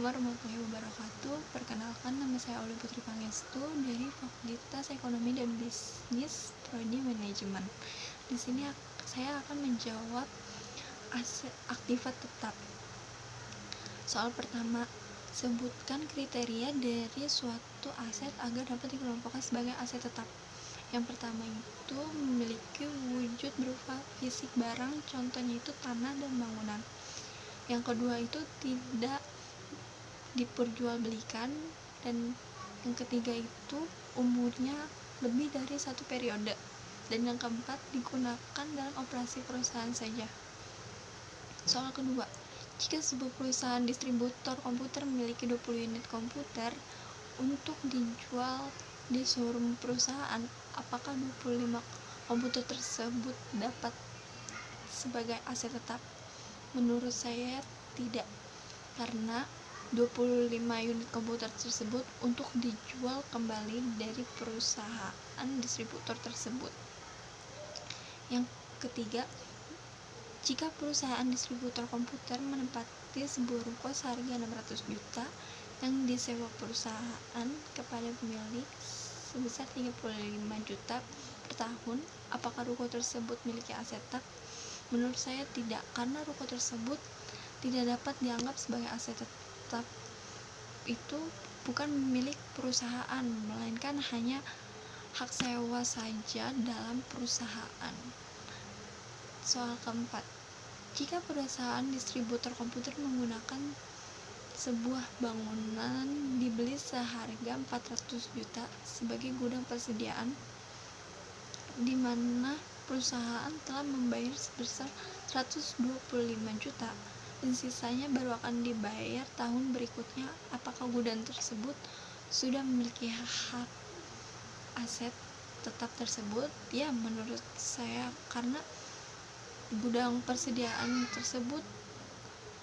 warahmatullahi wabarakatuh. Perkenalkan, nama saya Aulia Putri Pangestu dari Fakultas Ekonomi dan Bisnis Prodi Manajemen. Di sini saya akan menjawab aktiva tetap. Soal pertama, sebutkan kriteria dari suatu aset agar dapat dikelompokkan sebagai aset tetap. Yang pertama itu memiliki wujud berupa fisik barang, contohnya itu tanah dan bangunan. Yang kedua itu tidak diperjualbelikan, dan yang ketiga itu umurnya lebih dari satu periode, dan yang keempat digunakan dalam operasi perusahaan saja. Soal kedua, jika sebuah perusahaan distributor komputer memiliki 20 unit komputer untuk dijual di showroom perusahaan, apakah 25 komputer tersebut dapat sebagai aset tetap? Menurut saya tidak, karena 25 unit komputer tersebut untuk dijual kembali dari perusahaan distributor tersebut. Yang ketiga, jika perusahaan distributor komputer menempati sebuah ruko seharga 600 juta yang disewa perusahaan kepada pemilik sebesar 35 juta per tahun, apakah ruko tersebut memiliki aset tetap? Menurut saya tidak, karena ruko tersebut tidak dapat dianggap sebagai aset tetap. Itu bukan milik perusahaan, melainkan hanya hak sewa saja dalam perusahaan. Soal keempat, jika perusahaan distributor komputer menggunakan sebuah bangunan dibeli seharga 400 juta sebagai gudang persediaan, di mana perusahaan telah membayar sebesar 125 juta dan sisanya baru akan dibayar tahun berikutnya, apakah gudang tersebut sudah memiliki hak aset tetap tersebut? Ya, menurut saya, karena gudang persediaan tersebut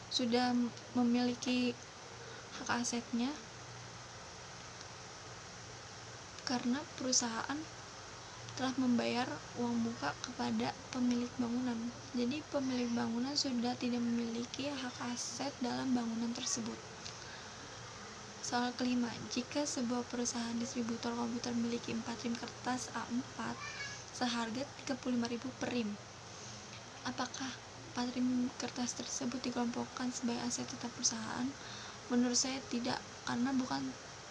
sudah memiliki hak asetnya, karena perusahaan telah membayar uang muka kepada pemilik bangunan. Jadi pemilik bangunan sudah tidak memiliki hak aset dalam bangunan tersebut. Soal kelima, jika sebuah perusahaan distributor komputer memiliki 4 rim kertas A4 seharga 35.000 per rim, apakah 4 rim kertas tersebut dikelompokkan sebagai aset tetap perusahaan? Menurut saya tidak, karena bukan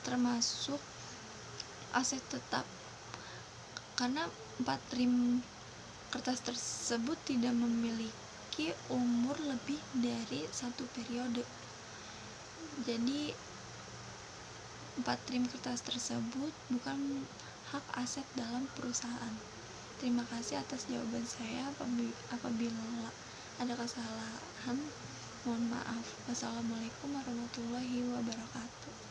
termasuk aset tetap, karena 4 rim kertas tersebut tidak memiliki umur lebih dari satu periode. Jadi 4 rim kertas tersebut bukan hak aset dalam perusahaan. Terima kasih atas jawaban saya. Apabila ada kesalahan, mohon maaf. Wassalamualaikum warahmatullahi wabarakatuh.